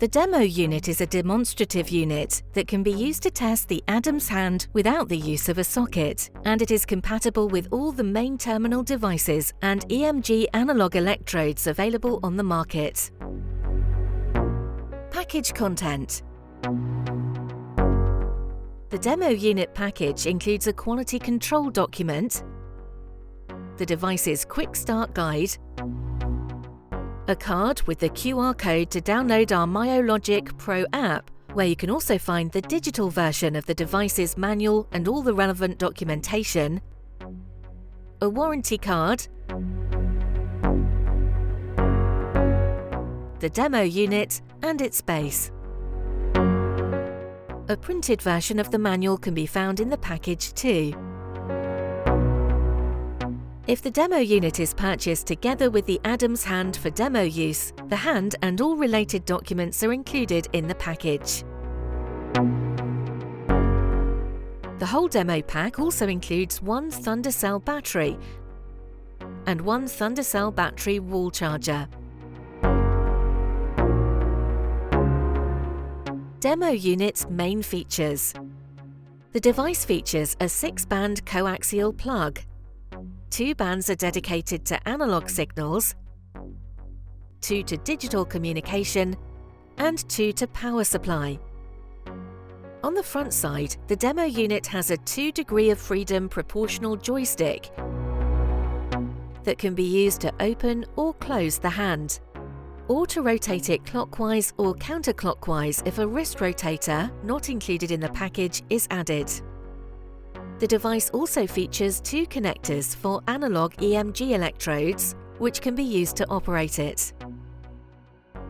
The Demo Unit is a demonstrative unit that can be used to test the Adams hand without the use of a socket, and it is compatible with all the main terminal devices and EMG analog electrodes available on the market. Package content. The Demo Unit package includes a quality control document, the device's Quick Start Guide, a card with the QR code to download our MyoLogic Pro app, where you can also find the digital version of the device's manual and all the relevant documentation, a warranty card, the Demo Unit and its base. A printed version of the manual can be found in the package too. If the Demo Unit is purchased together with the Adams hand for demo use, the hand and all related documents are included in the package. The whole demo pack also includes one Thundercell battery and one Thundercell battery wall charger. Demo Unit's main features. The device features a 6-band coaxial plug. 2 bands are dedicated to analog signals, 2 to digital communication, and 2 to power supply. On the front side, the Demo Unit has a 2 degree of freedom proportional joystick that can be used to open or close the hand, or to rotate it clockwise or counterclockwise if a wrist rotator, not included in the package, is added. The device also features 2 connectors for analog EMG electrodes, which can be used to operate it.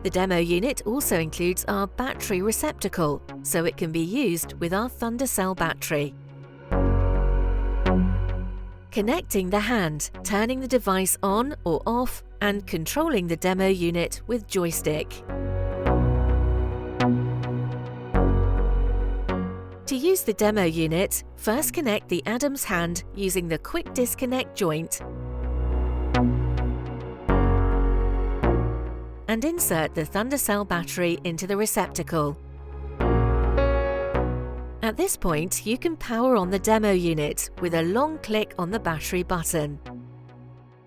The Demo Unit also includes our battery receptacle, so it can be used with our Thundercell battery. Connecting the hand, turning the device on or off, and controlling the Demo Unit with joystick. To use the Demo Unit, first connect the Adams hand using the quick disconnect joint and insert the Thundercell battery into the receptacle. At this point, you can power on the Demo Unit with a long click on the battery button.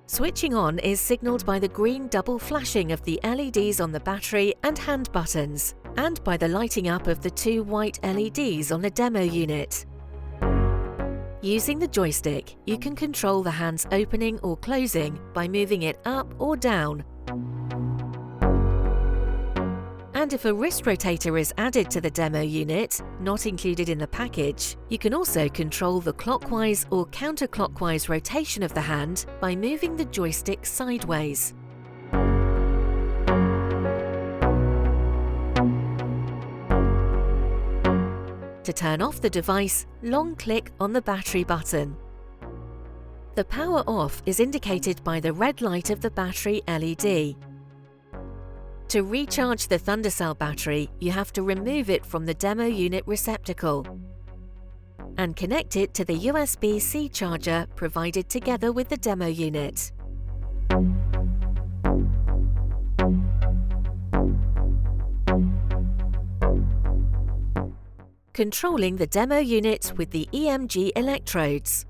Switching on is signaled by the green double flashing of the LEDs on the battery and hand buttons, and by the lighting up of the 2 white LEDs on the Demo Unit. Using the joystick, you can control the hand's opening or closing by moving it up or down. And if a wrist rotator is added to the Demo Unit, not included in the package, you can also control the clockwise or counterclockwise rotation of the hand by moving the joystick sideways. To turn off the device, long click on the battery button. The power off is indicated by the red light of the battery LED. To recharge the Thundercell battery, you have to remove it from the Demo Unit receptacle and connect it to the USB-C charger provided together with the Demo Unit. Controlling the Demo Unit with the EMG electrodes.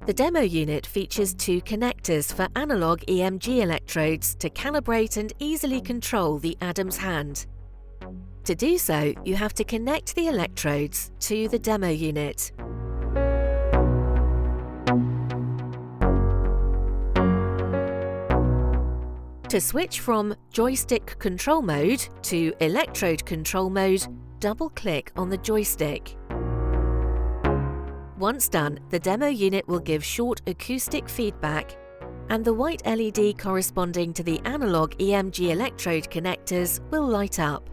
The Demo Unit features 2 connectors for analog EMG electrodes to calibrate and easily control the Adams hand. To do so, you have to connect the electrodes to the Demo Unit. To switch from joystick control mode to electrode control mode, double-click on the joystick. Once done, the Demo Unit will give short acoustic feedback, and the white LED corresponding to the analog EMG electrode connectors will light up.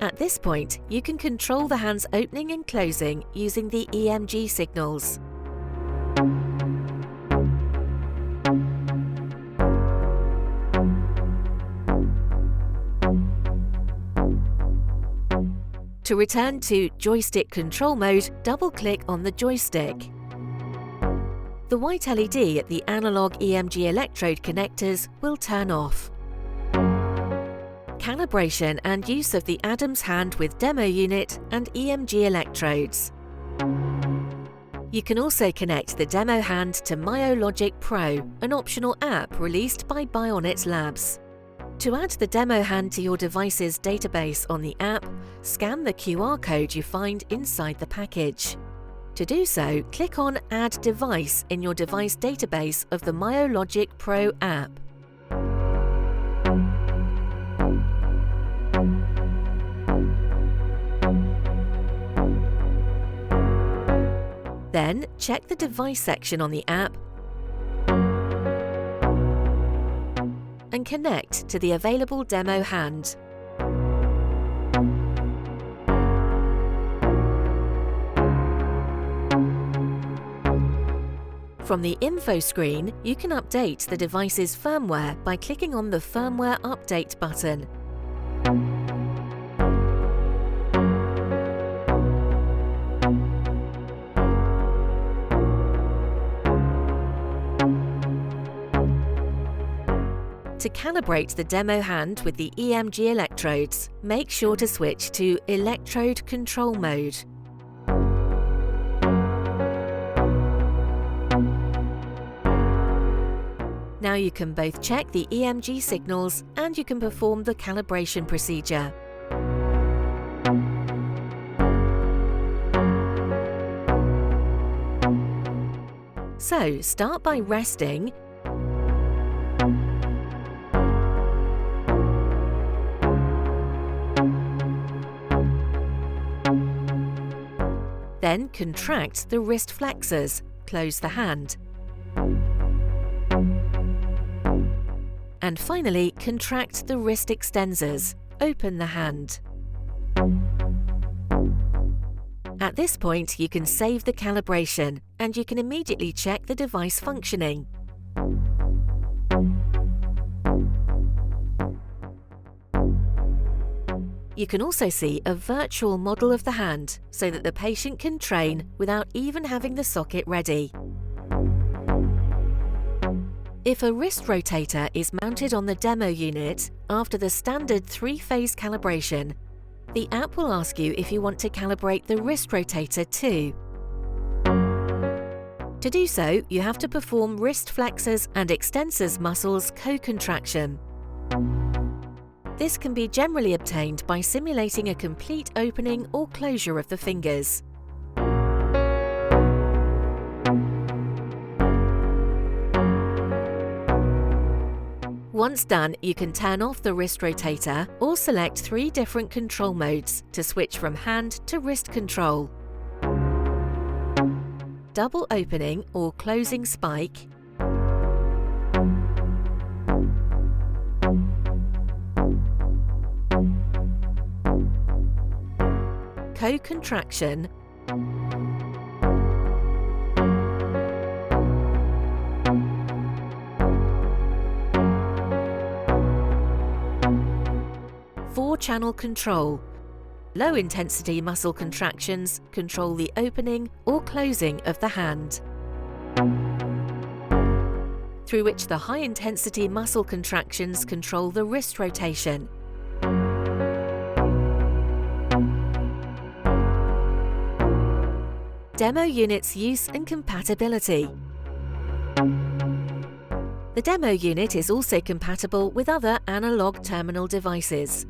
At this point, you can control the hand's opening and closing using the EMG signals. To return to joystick control mode, double-click on the joystick. The white LED at the analog EMG electrode connectors will turn off. calibration and use of the Adams hand with Demo Unit and EMG electrodes. You can also connect the Demo hand to MyoLogic Pro, an optional app released by BionIT Labs. To add the Demo hand to your device's database on the app, scan the QR code you find inside the package. To do so, click on Add Device in your device database of the MyoLogic Pro app. Then, check the Device section on the app and connect to the available Demo hand. From the info screen, you can update the device's firmware by clicking on the Firmware Update button. To calibrate the Demo hand with the EMG electrodes, make sure to switch to Electrode Control mode. Now you can both check the EMG signals and you can perform the calibration procedure. So, start by resting . Then contract the wrist flexors, close the hand. And finally, contract the wrist extensors, open the hand. At this point, you can save the calibration and you can immediately check the device functioning. You can also see a virtual model of the hand so that the patient can train without even having the socket ready. If a wrist rotator is mounted on the Demo Unit after the standard 3-phase calibration, the app will ask you if you want to calibrate the wrist rotator too. To do so, you have to perform wrist flexors and extensors muscles co-contraction. This can be generally obtained by simulating a complete opening or closure of the fingers. Once done, you can turn off the wrist rotator or select 3 different control modes to switch from hand to wrist control. Double opening or closing spike, co-contraction, four-channel control. Low-intensity muscle contractions control the opening or closing of the hand, through which the high-intensity muscle contractions control the wrist rotation. Demo Unit's use and compatibility. The Demo Unit is also compatible with other analog terminal devices.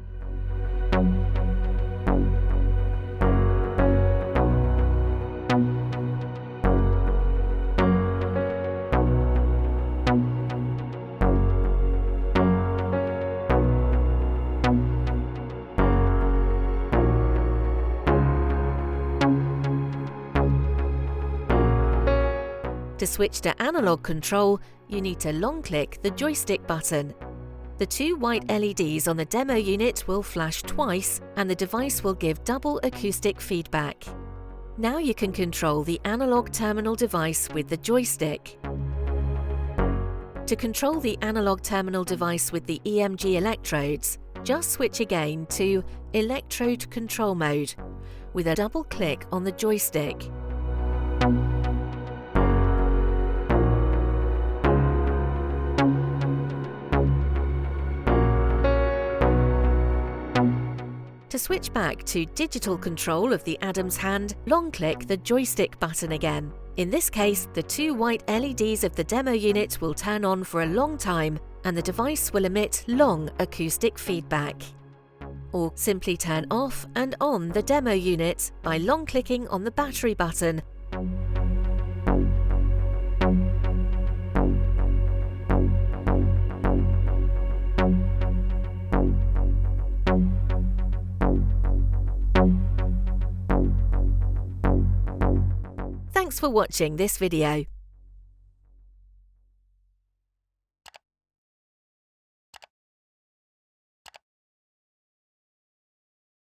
To switch to analog control, you need to long-click the joystick button. The 2 white LEDs on the Demo Unit will flash twice and the device will give double acoustic feedback. Now you can control the analog terminal device with the joystick. To control the analog terminal device with the EMG electrodes, just switch again to Electrode Control mode with a double click on the joystick. To switch back to digital control of the Adams hand, long-click the joystick button again. In this case, the 2 white LEDs of the demo unit will turn on for a long time and the device will emit long acoustic feedback. Or simply turn off and on the demo unit by long-clicking on the battery button. Thanks for watching this video.